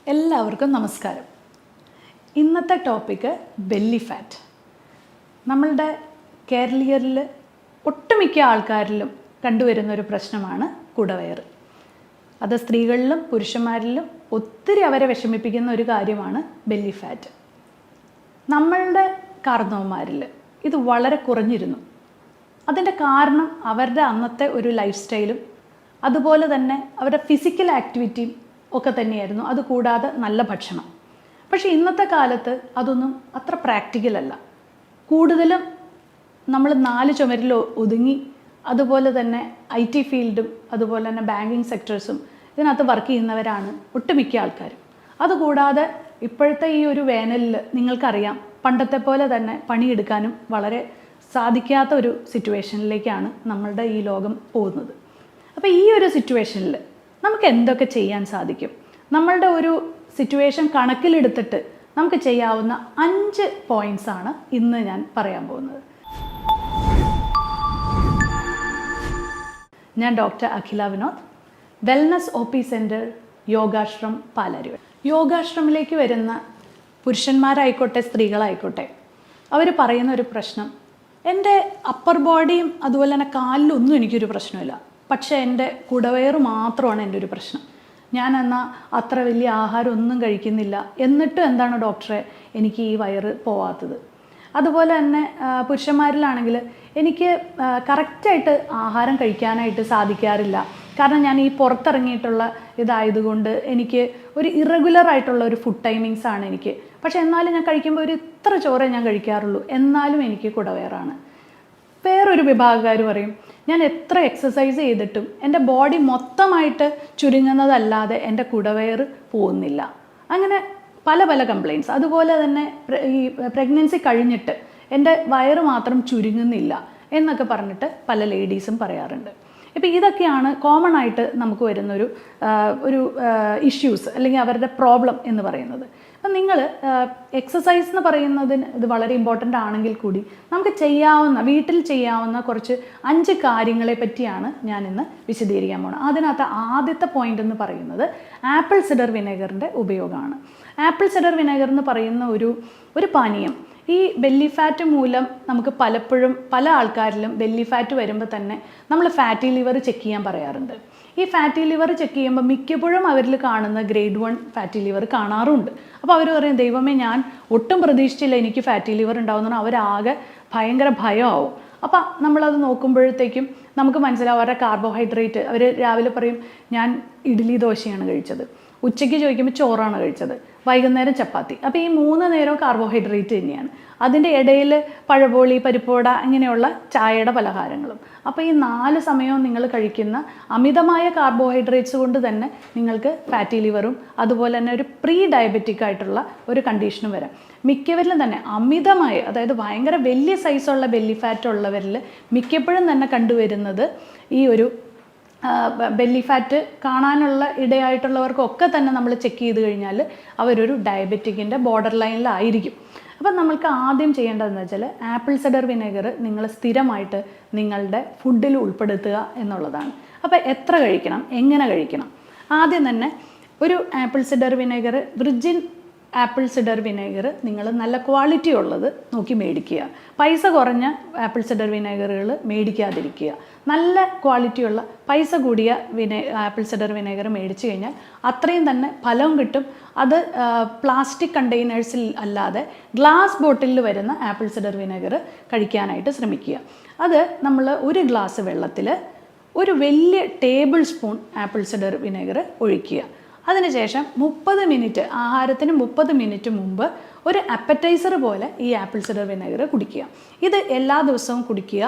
എല്ലാവർക്കും നമസ്കാരം. ഇന്നത്തെ ടോപ്പിക്ക് ബെല്ലി ഫാറ്റ്. നമ്മളുടെ കേരളീയരിൽ ഒട്ടുമിക്ക ആൾക്കാരിലും കണ്ടുവരുന്നൊരു പ്രശ്നമാണ് കുടവയറ്. അത് സ്ത്രീകളിലും പുരുഷന്മാരിലും ഒത്തിരി അവരെ വിഷമിപ്പിക്കുന്ന ഒരു കാര്യമാണ് ബെല്ലി ഫാറ്റ്. നമ്മളുടെ കാർന്നവന്മാരിൽ ഇത് വളരെ കുറഞ്ഞിരുന്നു. അതിൻ്റെ കാരണം അവരുടെ അന്നത്തെ ഒരു ലൈഫ് സ്റ്റൈലും അതുപോലെ തന്നെ അവരുടെ ഫിസിക്കൽ ആക്ടിവിറ്റിയും ഒക്കെ തന്നെയായിരുന്നു. അതുകൂടാതെ നല്ല ഭക്ഷണം. പക്ഷേ ഇന്നത്തെ കാലത്ത് അതൊന്നും അത്ര പ്രാക്ടിക്കലല്ല. കൂടുതലും നമ്മൾ 4 ചുമരിൽ ഒതുങ്ങി, അതുപോലെ തന്നെ IT ഫീൽഡും അതുപോലെ തന്നെ ബാങ്കിങ് സെക്ടേഴ്സും ഇതിനകത്ത് വർക്ക് ചെയ്യുന്നവരാണ് ഒട്ടുമിക്ക ആൾക്കാരും. അതുകൂടാതെ ഇപ്പോഴത്തെ ഈ ഒരു വേനലിൽ നിങ്ങൾക്കറിയാം, പണ്ടത്തെ പോലെ തന്നെ പണിയെടുക്കാനും വളരെ സാധിക്കാത്ത ഒരു സിറ്റുവേഷനിലേക്കാണ് നമ്മളുടെ ഈ ലോകം പോകുന്നത്. അപ്പോൾ ഈ ഒരു സിറ്റുവേഷനിൽ നമുക്ക് എന്തൊക്കെ ചെയ്യാൻ സാധിക്കും? നമ്മളുടെ ഒരു സിറ്റുവേഷൻ കണക്കിലെടുത്തിട്ട് നമുക്ക് ചെയ്യാവുന്ന 5 പോയിൻറ്റ്സ് ആണ് ഇന്ന് ഞാൻ പറയാൻ പോകുന്നത്. ഞാൻ doctor Akhila Vinod, wellness OP centre, Yogashram, Palarivattom. യോഗാശ്രമിലേക്ക് വരുന്ന പുരുഷന്മാരായിക്കോട്ടെ സ്ത്രീകളായിക്കോട്ടെ, അവർ പറയുന്ന ഒരു പ്രശ്നം, എൻ്റെ അപ്പർ ബോഡിയും അതുപോലെ തന്നെ കാലിലൊന്നും എനിക്കൊരു പ്രശ്നമില്ല, പക്ഷേ എൻ്റെ കുടവയറ് മാത്രമാണ് എൻ്റെ ഒരു പ്രശ്നം. ഞാൻ എന്നാൽ അത്ര വലിയ ആഹാരം ഒന്നും കഴിക്കുന്നില്ല, എന്നിട്ടും എന്താണ് ഡോക്ടറെ എനിക്ക് ഈ വയറ് പോവാത്തത്? അതുപോലെ തന്നെ പുരുഷന്മാരിലാണെങ്കിൽ എനിക്ക് കറക്റ്റായിട്ട് ആഹാരം കഴിക്കാനായിട്ട് സാധിക്കാറില്ല. കാരണം ഞാൻ ഈ പുറത്തിറങ്ങിയിട്ടുള്ള ഇതായതുകൊണ്ട് എനിക്ക് ഒരു ഇറഗുലറായിട്ടുള്ള ഒരു ഫുഡ് ടൈമിങ്സ് ആണ് എനിക്ക്. പക്ഷേ എന്നാലും ഞാൻ കഴിക്കുമ്പോൾ ഒരു ഇത്ര ചോറേ ഞാൻ കഴിക്കാറുള്ളൂ, എന്നാലും എനിക്ക് കുടവയറാണ്. വേറൊരു വിഭാഗക്കാർ പറയും, ഞാൻ എത്ര എക്സസൈസ് ചെയ്തിട്ടും എൻ്റെ ബോഡി മൊത്തമായിട്ട് ചുരുങ്ങുന്നതല്ലാതെ എൻ്റെ കുടവയറ് പോകുന്നില്ല. അങ്ങനെ പല പല കംപ്ലയിൻറ്റ്സ്. അതുപോലെ തന്നെ ഈ പ്രഗ്നൻസി കഴിഞ്ഞിട്ട് എൻ്റെ വയറ് മാത്രം ചുരുങ്ങുന്നില്ല എന്നൊക്കെ പറഞ്ഞിട്ട് പല ലേഡീസും പറയാറുണ്ട്. ഇപ്പോൾ ഇതൊക്കെയാണ് കോമൺ ആയിട്ട് നമുക്ക് വരുന്നൊരു ഇഷ്യൂസ് അല്ലെങ്കിൽ അവരുടെ പ്രോബ്ലം എന്ന് പറയുന്നത്. അപ്പം നിങ്ങൾ എക്സസൈസ് എന്ന് പറയുന്നതിന് ഇത് വളരെ ഇമ്പോർട്ടൻ്റ് ആണെങ്കിൽ കൂടി നമുക്ക് വീട്ടിൽ ചെയ്യാവുന്ന കുറച്ച് 5 കാര്യങ്ങളെ പറ്റിയാണ് ഞാൻ ഇന്ന് വിശദീകരിക്കാൻ പോകുന്നത്. അതിനകത്ത് ആദ്യത്തെ പോയിന്റ് എന്ന് പറയുന്നത് ആപ്പിൾ സിഡർ വിനെഗറിൻ്റെ ഉപയോഗമാണ്. ആപ്പിൾ സിഡർ വിനെഗർ എന്ന് പറയുന്ന ഒരു പാനീയം ഈ ബെല്ലി ഫാറ്റ് മൂലം നമുക്ക് പലപ്പോഴും പല ആൾക്കാരിലും ബെല്ലി ഫാറ്റ് വരുമ്പോൾ തന്നെ നമ്മൾ ഫാറ്റി ലിവർ ചെക്ക് ചെയ്യാൻ പറയാറുണ്ട്. ഈ ഫാറ്റി ലിവർ ചെക്ക് ചെയ്യുമ്പോൾ മിക്കപ്പോഴും അവരിൽ കാണുന്ന ഗ്രേഡ് 1 ഫാറ്റി ലിവർ കാണാറുണ്ട്. അപ്പോൾ അവർ പറയും, ദൈവമേ ഞാൻ ഒട്ടും പ്രതീക്ഷിച്ചില്ല എനിക്ക് ഫാറ്റി ലിവർ ഉണ്ടാവുന്ന, അവരാകെ ഭയങ്കര ഭയമാവും. അപ്പം നമ്മളത് നോക്കുമ്പോഴത്തേക്കും നമുക്ക് മനസ്സിലാവും അവരുടെ കാർബോഹൈഡ്രേറ്റ്. അവർ രാവിലെ പറയും ഞാൻ ഇഡ്ഡലി ദോശയാണ് കഴിച്ചത്, ഉച്ചയ്ക്ക് ചോദിക്കുമ്പോൾ ചോറാണ് കഴിച്ചത്, വൈകുന്നേരം ചപ്പാത്തി. അപ്പോൾ ഈ 3 നേരവും കാർബോഹൈഡ്രേറ്റ് തന്നെയാണ്. അതിൻ്റെ ഇടയിൽ പഴബോളി, പരിപ്പോട, ഇങ്ങനെയുള്ള ചായയുടെ പലഹാരങ്ങളും. അപ്പോൾ ഈ 4 സമയവും നിങ്ങൾ കഴിക്കുന്ന അമിതമായ കാർബോഹൈഡ്രേറ്റ്സ് കൊണ്ട് തന്നെ നിങ്ങൾക്ക് ഫാറ്റി ലിവറും അതുപോലെ തന്നെ ഒരു പ്രീ ഡയബറ്റിക് ആയിട്ടുള്ള ഒരു കണ്ടീഷനും വരാം. മിക്കവരിലും തന്നെ അമിതമായ, അതായത് ഭയങ്കര വലിയ സൈസുള്ള ബെല്ലി ഫാറ്റ് ഉള്ളവരിൽ മിക്കപ്പോഴും തന്നെ കണ്ടുവരുന്നത് ഈ ഒരു ബെല്ലി ഫാറ്റ് കാണാനുള്ള ഇടയായിട്ടുള്ളവർക്കൊക്കെ തന്നെ നമ്മൾ ചെക്ക് ചെയ്ത് കഴിഞ്ഞാൽ അവരൊരു ഡയബറ്റിക്കിൻ്റെ ബോർഡർ ലൈനിലായിരിക്കും. അപ്പം നമ്മൾക്ക് ആദ്യം ചെയ്യേണ്ടതെന്ന് വെച്ചാൽ ആപ്പിൾ സിഡർ വിനെഗർ നിങ്ങൾ സ്ഥിരമായിട്ട് നിങ്ങളുടെ ഫുഡിൽ ഉൾപ്പെടുത്തുക എന്നുള്ളതാണ്. അപ്പോൾ എത്ര കഴിക്കണം, എങ്ങനെ കഴിക്കണം? ആദ്യം തന്നെ ഒരു apple cider vinegar, virgin apple cider vinegar നിങ്ങൾ നല്ല ക്വാളിറ്റി ഉള്ളത് നോക്കി മേടിക്കുക. പൈസ കുറഞ്ഞ ആപ്പിൾ സിഡർ വിനെഗറുകൾ മേടിക്കാതിരിക്കുക. നല്ല ക്വാളിറ്റിയുള്ള പൈസ കൂടിയ ആപ്പിൾ സിഡർ വിനെഗർ മേടിച്ചു കഴിഞ്ഞാൽ അത്രയും തന്നെ ഫലവും കിട്ടും. അത് പ്ലാസ്റ്റിക് കണ്ടെയ്നേഴ്സിൽ അല്ലാതെ ഗ്ലാസ് ബോട്ടിലിൽ വരുന്ന ആപ്പിൾ സിഡർ വിനെഗർ കഴിക്കാനായിട്ട് ശ്രമിക്കുക. അത് നമ്മൾ ഒരു ഗ്ലാസ് വെള്ളത്തിൽ ഒരു വലിയ table spoon apple cider vinegar ഒഴിക്കുക. അതിനുശേഷം 30 മിനിറ്റ്, ആഹാരത്തിന് 30 മിനിറ്റ് മുമ്പ് ഒരു അപ്പറ്റൈസർ പോലെ ഈ ആപ്പിൾ സിഡർ വിനെഗർ കുടിക്കുക. ഇത് എല്ലാ ദിവസവും കുടിക്കുക.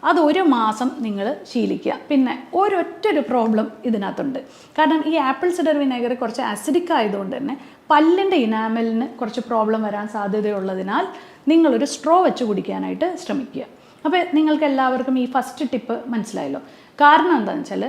അത് 1 മാസം നിങ്ങൾ ശീലിക്കുക. പിന്നെ ഒരൊറ്റൊരു പ്രോബ്ലം ഇതിനകത്തുണ്ട്. കാരണം ഈ ആപ്പിൾ സിഡർ വിനെഗർ കുറച്ച് അസിഡിക് ആയതുകൊണ്ട് തന്നെ പല്ലിൻ്റെ ഇനാമലിന് കുറച്ച് പ്രോബ്ലം വരാൻ സാധ്യതയുള്ളതിനാൽ നിങ്ങളൊരു സ്ട്രോ വെച്ച് കുടിക്കാനായിട്ട് ശ്രമിക്കുക. അപ്പോൾ നിങ്ങൾക്ക് എല്ലാവർക്കും ഈ ഫസ്റ്റ് ടിപ്പ് മനസ്സിലായല്ലോ. കാരണം എന്താണെന്ന് വെച്ചാൽ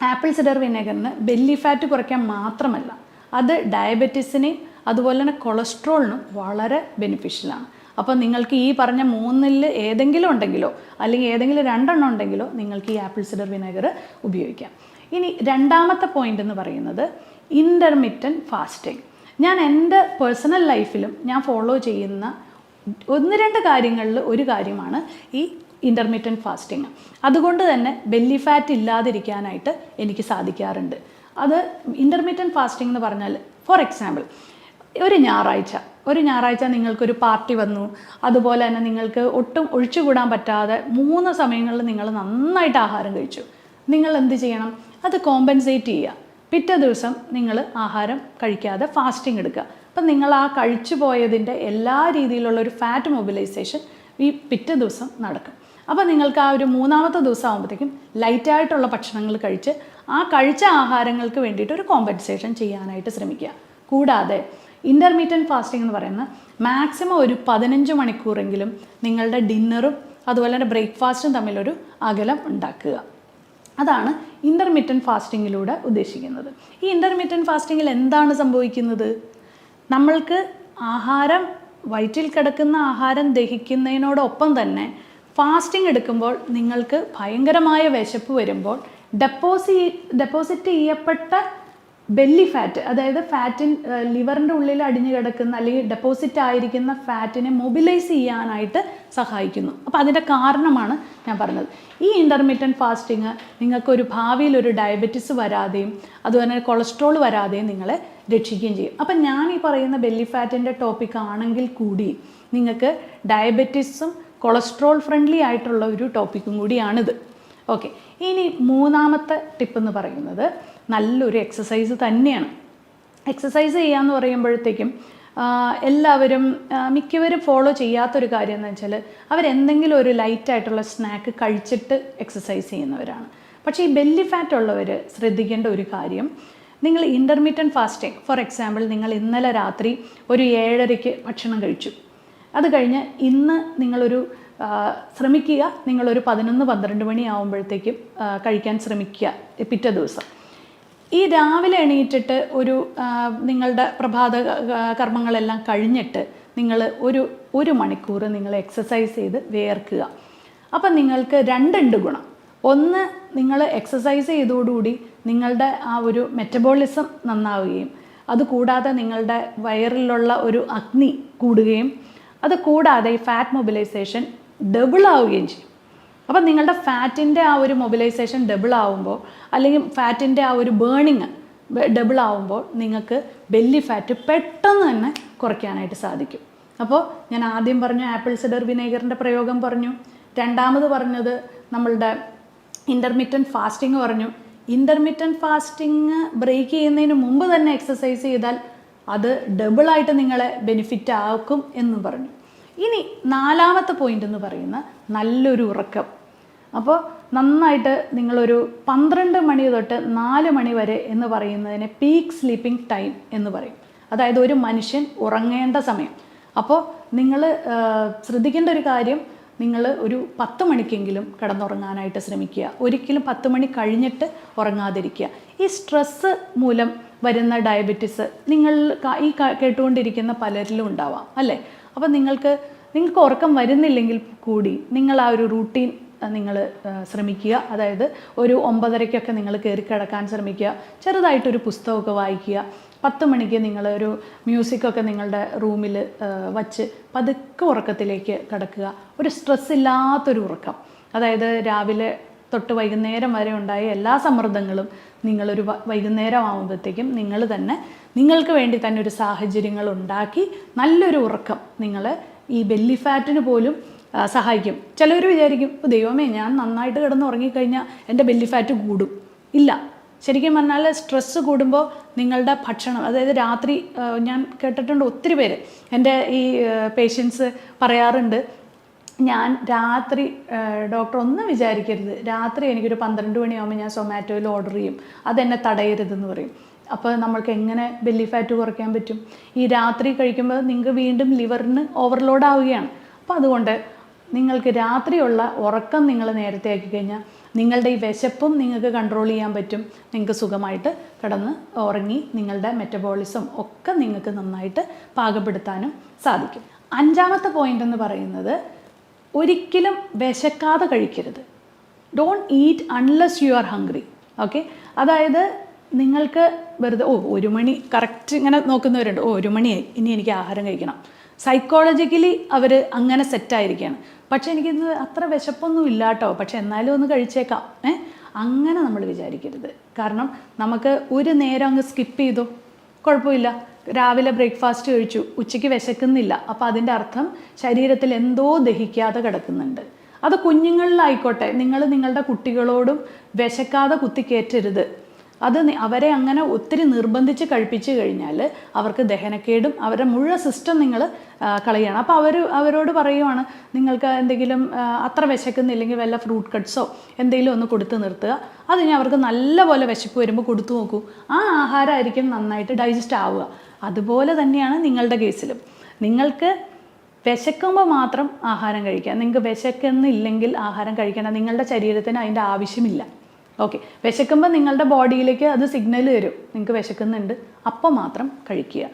ആപ്പിൾ സിഡർ വിനെഗറിന് ബെല്ലി ഫാറ്റ് കുറയ്ക്കാൻ മാത്രമല്ല, അത് ഡയബറ്റീസിനെയും അതുപോലെ തന്നെ കൊളസ്ട്രോളിനും വളരെ ബെനിഫിഷ്യലാണ്. അപ്പോൾ നിങ്ങൾക്ക് ഈ പറഞ്ഞ 3-ൽ ഏതെങ്കിലും ഉണ്ടെങ്കിലോ അല്ലെങ്കിൽ ഏതെങ്കിലും 2 ഉണ്ടെങ്കിലോ നിങ്ങൾക്ക് ഈ ആപ്പിൾ സിഡർ വിനെഗർ ഉപയോഗിക്കാം. ഇനി രണ്ടാമത്തെ പോയിന്റ് എന്ന് പറയുന്നത് ഇൻ്റർമിറ്റൻറ്റ് ഫാസ്റ്റിംഗ്. ഞാൻ എൻ്റെ പേഴ്സണൽ ലൈഫിലും ഞാൻ ഫോളോ ചെയ്യുന്ന 1-2 കാര്യങ്ങളിൽ ഒരു കാര്യമാണ് ഈ ഇൻ്റർമിറ്റൻറ്റ് ഫാസ്റ്റിംഗ്. അതുകൊണ്ട് തന്നെ ബെല്ലി ഫാറ്റ് ഇല്ലാതിരിക്കാനായിട്ട് എനിക്ക് സാധിക്കാറുണ്ട്. അത് ഇൻ്റർമിറ്റൻറ്റ് ഫാസ്റ്റിംഗ് എന്ന് പറഞ്ഞാൽ, ഫോർ എക്സാമ്പിൾ, ഒരു ഞായറാഴ്ച നിങ്ങൾക്കൊരു പാർട്ടി വന്നു, അതുപോലെ തന്നെ നിങ്ങൾക്ക് ഒട്ടും ഒഴിച്ചുകൂടാൻ പറ്റാതെ 3 സമയങ്ങളിൽ നിങ്ങൾ നന്നായിട്ട് ആഹാരം കഴിച്ചു. നിങ്ങൾ എന്ത് ചെയ്യണം? അത് കോമ്പൻസേറ്റ് ചെയ്യുക. പിറ്റേ ദിവസം നിങ്ങൾ ആഹാരം കഴിക്കാതെ ഫാസ്റ്റിംഗ് എടുക്കുക. അപ്പം നിങ്ങൾ ആ കഴിച്ചു പോയതിൻ്റെ എല്ലാ രീതിയിലുള്ള ഒരു ഫാറ്റ് മൊബിലൈസേഷൻ ഈ പിറ്റേ ദിവസം നടക്കും. അപ്പോൾ നിങ്ങൾക്ക് ആ ഒരു 3-ാമത്തെ ദിവസം ആകുമ്പോഴത്തേക്കും ലൈറ്റായിട്ടുള്ള ഭക്ഷണങ്ങൾ കഴിച്ച് ആ കഴിച്ച ആഹാരങ്ങൾക്ക് വേണ്ടിയിട്ട് ഒരു കോമ്പൻസേഷൻ ചെയ്യാനായിട്ട് ശ്രമിക്കുക. കൂടാതെ ഇൻ്റർമീഡിയറ്റ് ഫാസ്റ്റിംഗ് എന്ന് പറയുന്ന മാക്സിമം ഒരു 15 മണിക്കൂറെങ്കിലും നിങ്ങളുടെ ഡിന്നറും അതുപോലെ തന്നെ ബ്രേക്ക്ഫാസ്റ്റും തമ്മിലൊരു അകലം ഉണ്ടാക്കുക. അതാണ് ഇൻ്റർമീഡിയറ്റ് ഫാസ്റ്റിങ്ങിലൂടെ ഉദ്ദേശിക്കുന്നത്. ഈ ഇൻ്റർമീഡിയറ്റ് ഫാസ്റ്റിങ്ങിൽ എന്താണ് സംഭവിക്കുന്നത്? നമ്മൾക്ക് ആഹാരം, വയറ്റിൽ കിടക്കുന്ന ആഹാരം ദഹിക്കുന്നതിനോടൊപ്പം തന്നെ ഫാസ്റ്റിംഗ് എടുക്കുമ്പോൾ നിങ്ങൾക്ക് ഭയങ്കരമായ വിശപ്പ് വരുമ്പോൾ ഡെപ്പോസിറ്റ് ചെയ്യപ്പെട്ട ബെല്ലി ഫാറ്റ്, അതായത് ലിവറിൻ്റെ ഉള്ളിൽ അടിഞ്ഞു കിടക്കുന്ന അല്ലെങ്കിൽ ഡെപ്പോസിറ്റ് ആയിരിക്കുന്ന ഫാറ്റിനെ മൊബിലൈസ് ചെയ്യാനായിട്ട് സഹായിക്കുന്നു. അപ്പോൾ അതിൻ്റെ കാരണമാണ് ഞാൻ പറഞ്ഞത്. ഈ ഇൻ്റർമീഡിയറ്റ് ഫാസ്റ്റിംഗ് നിങ്ങൾക്കൊരു ഭാവിയിൽ ഒരു ഡയബറ്റിസ് വരാതെയും അതുപോലെ തന്നെ കൊളസ്ട്രോൾ വരാതെയും നിങ്ങളെ രക്ഷിക്കുകയും ചെയ്യും. അപ്പം ഞാൻ ഈ പറയുന്ന ബെല്ലി ഫാറ്റിൻ്റെ ടോപ്പിക് ആണെങ്കിൽ കൂടി നിങ്ങൾക്ക് ഡയബറ്റിസും കൊളസ്ട്രോൾ ഫ്രണ്ട്ലി ആയിട്ടുള്ള ഒരു ടോപ്പിക്കും കൂടിയാണിത്. ഓക്കെ, ഇനി 3-ാമത്തെ ടിപ്പ് എന്ന് പറയുന്നത് നല്ലൊരു എക്സസൈസ് തന്നെയാണ്. എക്സസൈസ് ചെയ്യാന്ന് പറയുമ്പോഴത്തേക്കും എല്ലാവരും മിക്കവരും ഫോളോ ചെയ്യാത്തൊരു കാര്യം എന്ന് വെച്ചാൽ അവരെന്തെങ്കിലും ഒരു ലൈറ്റായിട്ടുള്ള സ്നാക്ക് കഴിച്ചിട്ട് എക്സസൈസ് ചെയ്യുന്നവരാണ്. പക്ഷേ ഈ ബെല്ലി ഫാറ്റ് ഉള്ളവർ ശ്രദ്ധിക്കേണ്ട ഒരു കാര്യം, നിങ്ങൾ ഇൻ്റർമീഡിയറ്റ് ഫാസ്റ്റിംഗ്, ഫോർ എക്സാമ്പിൾ നിങ്ങൾ ഇന്നലെ രാത്രി ഒരു 7:30 ഭക്ഷണം കഴിച്ചു. അത് കഴിഞ്ഞ് ഇന്ന് നിങ്ങളൊരു ശ്രമിക്കുക, നിങ്ങളൊരു 11-12 മണി ആകുമ്പോഴത്തേക്കും കഴിക്കാൻ ശ്രമിക്കുക പിറ്റേ ദിവസം. ഈ രാവിലെ എണീറ്റിട്ട് നിങ്ങളുടെ പ്രഭാത കർമ്മങ്ങളെല്ലാം കഴിഞ്ഞിട്ട് നിങ്ങൾ ഒരു മണിക്കൂർ നിങ്ങൾ എക്സസൈസ് ചെയ്ത് വിയർക്കുക. അപ്പം നിങ്ങൾക്ക് 2 ഗുണം. ഒന്ന്, നിങ്ങൾ എക്സസൈസ് ചെയ്തതോടുകൂടി നിങ്ങളുടെ ആ ഒരു മെറ്റബോളിസം നന്നാവുകയും അതുകൂടാതെ നിങ്ങളുടെ വയറിലുള്ള ഒരു അഗ്നി കൂടുകയും അത് കൂടാതെ ഈ ഫാറ്റ് മൊബിലൈസേഷൻ ഡബിൾ ആവുകയും ചെയ്യും. അപ്പം നിങ്ങളുടെ ഫാറ്റിൻ്റെ ആ ഒരു മൊബിലൈസേഷൻ ഡബിൾ ആവുമ്പോൾ അല്ലെങ്കിൽ ഫാറ്റിൻ്റെ ആ ഒരു ബേണിങ് ഡബിൾ ആവുമ്പോൾ നിങ്ങൾക്ക് ബെല്ലി ഫാറ്റ് പെട്ടെന്ന് തന്നെ കുറയ്ക്കാനായിട്ട് സാധിക്കും. അപ്പോൾ ഞാൻ ആദ്യം പറഞ്ഞു ആപ്പിൾ സിഡർ വിനേഗറിൻ്റെ പ്രയോഗം പറഞ്ഞു. രണ്ടാമത് പറഞ്ഞത് നമ്മളുടെ ഇൻ്റർമീഡിയറ്റ് ഫാസ്റ്റിംഗ് പറഞ്ഞു. ഇൻ്റർമീഡിയറ്റ് ഫാസ്റ്റിംഗ് ബ്രേക്ക് ചെയ്യുന്നതിന് മുമ്പ് തന്നെ എക്സസൈസ് ചെയ്താൽ അത് ഡബിളായിട്ട് നിങ്ങളെ ബെനിഫിറ്റ് ആക്കും എന്ന് പറഞ്ഞു. ഇനി 4-ാമത്തെ പോയിന്റ് എന്ന് പറയുന്ന നല്ലൊരു ഉറക്കം. അപ്പോൾ നന്നായിട്ട് നിങ്ങളൊരു 12 മണി തൊട്ട് 4 മണി വരെ എന്ന് പറയുന്നതിനെ പീക്ക് സ്ലീപ്പിംഗ് ടൈം എന്ന് പറയും. അതായത് ഒരു മനുഷ്യൻ ഉറങ്ങേണ്ട സമയം. അപ്പോൾ നിങ്ങൾ ശ്രദ്ധിക്കേണ്ട ഒരു കാര്യം, നിങ്ങൾ ഒരു 10 മണിക്കെങ്കിലും കിടന്നുറങ്ങാനായിട്ട് ശ്രമിക്കുക. ഒരിക്കലും 10 മണി കഴിഞ്ഞിട്ട് ഉറങ്ങാതിരിക്കുക. ഈ സ്ട്രെസ്സ് മൂലം വരുന്ന ഡയബറ്റിസ് നിങ്ങൾ ഈ കേട്ടുകൊണ്ടിരിക്കുന്ന പലരിലും ഉണ്ടാവാം അല്ലേ? അപ്പം നിങ്ങൾക്ക് ഉറക്കം വരുന്നില്ലെങ്കിൽ കൂടി നിങ്ങൾ ആ ഒരു റൂട്ടീൻ നിങ്ങൾ ശ്രമിക്കുക. അതായത് ഒരു 9:30 നിങ്ങൾ കയറി കിടക്കാൻ ശ്രമിക്കുക. ചെറുതായിട്ടൊരു പുസ്തകമൊക്കെ വായിക്കുക. 10 മണിക്ക് നിങ്ങളൊരു മ്യൂസിക്കൊക്കെ നിങ്ങളുടെ റൂമിൽ വച്ച് പതുക്കെ ഉറക്കത്തിലേക്ക് കിടക്കുക. ഒരു സ്ട്രെസ് ഇല്ലാത്തൊരു ഉറക്കം. അതായത് രാവിലെ തൊട്ട് വൈകുന്നേരം വരെ ഉണ്ടായ എല്ലാ സമ്മർദ്ദങ്ങളും നിങ്ങളൊരു വൈകുന്നേരം ആകുമ്പോഴത്തേക്കും നിങ്ങൾ തന്നെ നിങ്ങൾക്ക് വേണ്ടി തന്നെ ഒരു സാഹചര്യങ്ങൾ ഉണ്ടാക്കി നല്ലൊരു ഉറക്കം നിങ്ങൾ ഈ ബെല്ലി ഫാറ്റിന് പോലും സഹായിക്കും. ചിലർ വിചാരിക്കും, ദൈവമേ ഞാൻ നന്നായിട്ട് കിടന്ന് ഉറങ്ങിക്കഴിഞ്ഞാൽ എൻ്റെ ബെല്ലി ഫാറ്റ് കൂടും. ഇല്ല, ശരിക്കും പറഞ്ഞാൽ സ്ട്രെസ്സ് കൂടുമ്പോൾ നിങ്ങളുടെ ഭക്ഷണം, അതായത് രാത്രി ഞാൻ കേട്ടിട്ടുണ്ട് ഒത്തിരി പേര് എൻ്റെ ഈ പേഷ്യൻസ് പറയാറുണ്ട്, ഞാൻ രാത്രി ഡോക്ടർ ഒന്നും വിചാരിക്കരുത്, രാത്രി എനിക്കൊരു 12 മണിയാകുമ്പോൾ ഞാൻ സൊമാറ്റോയിൽ ഓർഡർ ചെയ്യും, അതെന്നെ തടയരുതെന്ന് പറയും. അപ്പോൾ നമ്മൾക്ക് എങ്ങനെ ബെല്ലി ഫാറ്റ് കുറയ്ക്കാൻ പറ്റും? ഈ രാത്രി കഴിക്കുമ്പോൾ നിങ്ങൾക്ക് വീണ്ടും ലിവറിന് ഓവർലോഡ് ആവുകയാണ്. അപ്പോൾ അതുകൊണ്ട് നിങ്ങൾക്ക് രാത്രിയുള്ള ഉറക്കം നിങ്ങൾ നേരത്തെ ആക്കി കഴിഞ്ഞാൽ നിങ്ങളുടെ ഈ വിശപ്പും നിങ്ങൾക്ക് കൺട്രോൾ ചെയ്യാൻ പറ്റും. നിങ്ങൾക്ക് സുഖമായിട്ട് കിടന്ന് ഉറങ്ങി നിങ്ങളുടെ മെറ്റബോളിസം ഒക്കെ നിങ്ങൾക്ക് നന്നായിട്ട് പാകപ്പെടുത്താനും സാധിക്കും. 5-ാമത്തെ പോയിന്റ് എന്ന് പറയുന്നത്, ഒരിക്കലും വിശക്കാതെ കഴിക്കരുത്. Don't eat unless you are hungry. Okay, അതായത് നിങ്ങൾക്ക് വെറുതെ 1 മണി കറക്റ്റ് ഇങ്ങനെ നോക്കുന്നവരുണ്ട്, 1 മണിയായി ഇനി എനിക്ക് ആഹാരം കഴിക്കണം. സൈക്കോളജിക്കലി അവർ അങ്ങനെ സെറ്റായിരിക്കുകയാണ്. പക്ഷേ എനിക്കിന്ന് അത്ര വിശപ്പൊന്നും ഇല്ല കേട്ടോ, പക്ഷെ എന്നാലും ഒന്ന് കഴിച്ചേക്കാം. അങ്ങനെ നമ്മൾ വിചാരിക്കരുത്. കാരണം നമുക്ക് ഒരു നേരം അങ്ങ് സ്കിപ്പ് ചെയ്തു, കുഴപ്പമില്ല. രാവിലെ ബ്രേക്ക്ഫാസ്റ്റ് കഴിച്ചു, ഉച്ചയ്ക്ക് വിശക്കുന്നില്ല, അപ്പോൾ അതിൻ്റെ അർത്ഥം ശരീരത്തിൽ എന്തോ ദഹിക്കാതെ കിടക്കുന്നുണ്ട്. അത് കുഞ്ഞുങ്ങളിലായിക്കോട്ടെ, നിങ്ങൾ നിങ്ങളുടെ കുട്ടികളോടും വിശക്കാതെ കുത്തിക്കയറ്റരുത്. അത് അവരെ അങ്ങനെ ഒത്തിരി നിർബന്ധിച്ച് കഴിപ്പിച്ച് കഴിഞ്ഞാൽ അവർക്ക് ദഹനക്കേടും അവരുടെ മുഴുവൻ സിസ്റ്റം നിങ്ങൾ കളയുകയാണ്. അപ്പോൾ അവരോട് പറയുവാണ്, നിങ്ങൾക്ക് എന്തെങ്കിലും അത്ര വിശക്കുന്നില്ലെങ്കിൽ വല്ല ഫ്രൂട്ട് കട്ട്സോ എന്തെങ്കിലും ഒന്ന് കൊടുത്ത് നിർത്തുക. അതിന് അവർക്ക് നല്ലപോലെ വിശപ്പ് വരുമ്പോൾ കൊടുത്തു നോക്കൂ. ആ ആഹാരമായിരിക്കും നന്നായിട്ട് ഡൈജസ്റ്റ് ആവുക. അതുപോലെ തന്നെയാണ് നിങ്ങളുടെ കേസിലും. നിങ്ങൾക്ക് വിശക്കുമ്പോൾ മാത്രം ആഹാരം കഴിക്കുക. നിങ്ങൾക്ക് വിശക്കുന്നില്ലെങ്കിൽ ആഹാരം കഴിക്കേണ്ട. നിങ്ങളുടെ ശരീരത്തിന് അതിൻ്റെ ആവശ്യമില്ല. ഓക്കെ, വിശക്കുമ്പോൾ നിങ്ങളുടെ ബോഡിയിലേക്ക് അത് സിഗ്നൽ തരും, നിങ്ങൾക്ക് വിശക്കുന്നുണ്ട്, അപ്പോൾ മാത്രം കഴിക്കുക.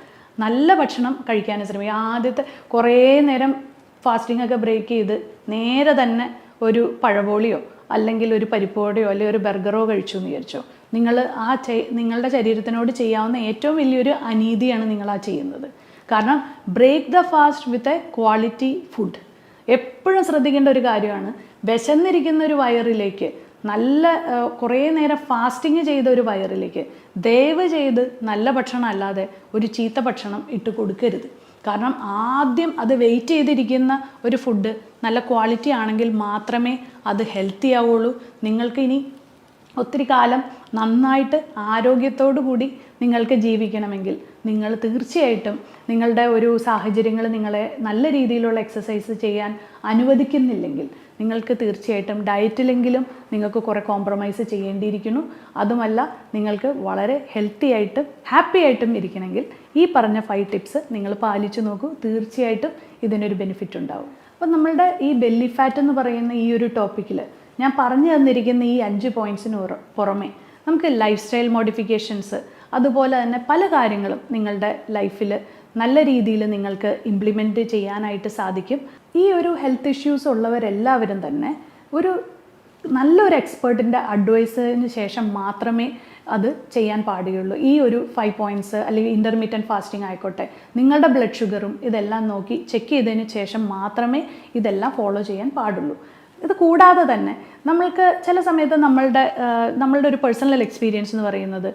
നല്ല ഭക്ഷണം കഴിക്കാനും ശ്രമിക്കുക. ആദ്യത്തെ കുറേ നേരം ഫാസ്റ്റിംഗ് ഒക്കെ ബ്രേക്ക് ചെയ്ത് നേരെ തന്നെ ഒരു പഴബോളിയോ അല്ലെങ്കിൽ ഒരു പരിപ്പോടെയോ അല്ലെങ്കിൽ ഒരു ബർഗറോ കഴിച്ചു എന്ന് വിചാരിച്ചോ, നിങ്ങൾ നിങ്ങളുടെ ശരീരത്തിനോട് ചെയ്യാവുന്ന ഏറ്റവും വലിയൊരു അനീതിയാണ് നിങ്ങൾ ആ ചെയ്യുന്നത്. കാരണം break the fast with a quality food. എപ്പോഴും ശ്രദ്ധിക്കേണ്ട ഒരു കാര്യമാണ്, വിശന്നിരിക്കുന്ന ഒരു വയറിലേക്ക്, നല്ല കുറേ നേരം ഫാസ്റ്റിങ് ചെയ്ത ഒരു വയറിലേക്ക് ദയവ് ചെയ്ത് നല്ല ഭക്ഷണം അല്ലാതെ ഒരു ചീത്ത ഭക്ഷണം ഇട്ട് കൊടുക്കരുത്. കാരണം ആദ്യം അത് വെയിറ്റ് ചെയ്തിരിക്കുന്ന ഒരു ഫുഡ് നല്ല ക്വാളിറ്റി ആണെങ്കിൽ മാത്രമേ അത് ഹെൽത്തി ആവുള്ളൂ. നിങ്ങൾക്ക് ഇനി ഒത്തിരി കാലം നന്നായിട്ട് ആരോഗ്യത്തോടു കൂടി നിങ്ങൾക്ക് ജീവിക്കണമെങ്കിൽ നിങ്ങൾ തീർച്ചയായിട്ടും നിങ്ങളുടെ ഒരു സാഹചര്യങ്ങൾ നിങ്ങളെ നല്ല രീതിയിലുള്ള എക്സസൈസ് ചെയ്യാൻ അനുവദിക്കുന്നില്ലെങ്കിൽ നിങ്ങൾക്ക് തീർച്ചയായിട്ടും ഡയറ്റിലെങ്കിലും നിങ്ങൾക്ക് കുറേ കോംപ്രമൈസ് ചെയ്യേണ്ടിയിരിക്കുന്നു. അതുമല്ല, നിങ്ങൾക്ക് വളരെ ഹെൽത്തി ആയിട്ടും ഹാപ്പി ആയിട്ടും ഇരിക്കണമെങ്കിൽ ഈ പറഞ്ഞ 5 ടിപ്സ് നിങ്ങൾ പാലിച്ചു നോക്കൂ. തീർച്ചയായിട്ടും ഇതിനൊരു ബെനിഫിറ്റ് ഉണ്ടാവും. അപ്പം നമ്മളുടെ ഈ ബെല്ലി ഫാറ്റ് എന്ന് പറയുന്ന ഈ ഒരു ടോപ്പിക്കിൽ ഞാൻ പറഞ്ഞു തന്നിരിക്കുന്ന ഈ 5 പോയിൻറ്റ്സിന് പുറമെ നമുക്ക് ലൈഫ് സ്റ്റൈൽ മോഡിഫിക്കേഷൻസ്, അതുപോലെ തന്നെ പല കാര്യങ്ങളും നിങ്ങളുടെ ലൈഫിൽ നല്ല രീതിയിൽ നിങ്ങൾക്ക് ഇംപ്ലിമെൻറ്റ് ചെയ്യാനായിട്ട് സാധിക്കും. ഈ ഒരു ഹെൽത്ത് ഇഷ്യൂസ് ഉള്ളവരെല്ലാവരും തന്നെ ഒരു നല്ലൊരു എക്സ്പേർട്ടിൻ്റെ അഡ്വൈസിന് ശേഷം മാത്രമേ അത് ചെയ്യാൻ പാടുകയുള്ളൂ. ഈ ഒരു 5 പോയിൻറ്റ്സ് അല്ലെങ്കിൽ ഇൻ്റർമീഡിയറ്റ് ഫാസ്റ്റിംഗ് ആയിക്കോട്ടെ, നിങ്ങളുടെ ബ്ലഡ് ഷുഗറും ഇതെല്ലാം നോക്കി ചെക്ക് ചെയ്തതിന് ശേഷം മാത്രമേ ഇതെല്ലാം ഫോളോ ചെയ്യാൻ പാടുള്ളൂ. ഇത് കൂടാതെ തന്നെ നമ്മൾക്ക് ചില സമയത്ത് നമ്മളുടെ ഒരു പേഴ്സണൽ എക്സ്പീരിയൻസ് എന്ന് പറയുന്നത്,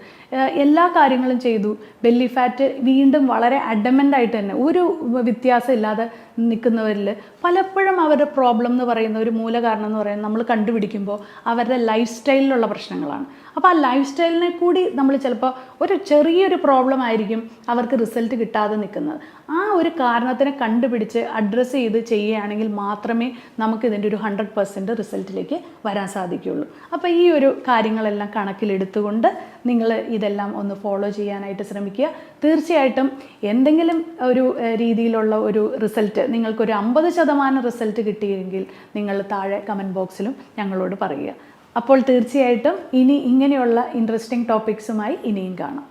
എല്ലാ കാര്യങ്ങളും ചെയ്തു, ബെല്ലി ഫാറ്റ് വീണ്ടും വളരെ അഡമൻ്റ് ആയിട്ട് തന്നെ ഒരു വ്യത്യാസം ഇല്ലാതെ നിൽക്കുന്നവരിൽ പലപ്പോഴും അവരുടെ പ്രോബ്ലം എന്ന് പറയുന്ന ഒരു മൂല കാരണം എന്ന് പറയുന്നത് നമ്മൾ കണ്ടുപിടിക്കുമ്പോൾ അവരുടെ ലൈഫ് സ്റ്റൈലിലുള്ള പ്രശ്നങ്ങളാണ്. അപ്പോൾ ആ ലൈഫ് സ്റ്റൈലിനെ കൂടി നമ്മൾ ചിലപ്പോൾ ഒരു ചെറിയൊരു പ്രോബ്ലം ആയിരിക്കും അവർക്ക് റിസൾട്ട് കിട്ടാതെ നിൽക്കുന്നത്. ആ ഒരു കാരണത്തിനെ കണ്ടുപിടിച്ച് അഡ്രസ്സ് ചെയ്ത് ചെയ്യുകയാണെങ്കിൽ മാത്രമേ നമുക്ക് ഇതിൻ്റെ ഒരു 100% റിസൾട്ടിലേക്ക് വരാൻ സാധിക്കുകയുള്ളൂ. അപ്പോൾ ഈ ഒരു കാര്യങ്ങളെല്ലാം കണക്കിലെടുത്തുകൊണ്ട് നിങ്ങൾ ഇതെല്ലാം ഒന്ന് ഫോളോ ചെയ്യാനായിട്ട് ശ്രമിക്കുക. തീർച്ചയായിട്ടും എന്തെങ്കിലും ഒരു രീതിയിലുള്ള ഒരു റിസൾട്ട്, നിങ്ങൾക്കൊരു 50% റിസൾട്ട് കിട്ടിയെങ്കിൽ നിങ്ങൾ താഴെ കമൻറ്റ് ബോക്സിലും ഞങ്ങളോട് പറയുക. അപ്പോൾ തീർച്ചയായിട്ടും ഇനി ഇങ്ങനെയുള്ള ഇൻട്രസ്റ്റിംഗ് ടോപ്പിക്സുമായി ഇനിയും കാണാം.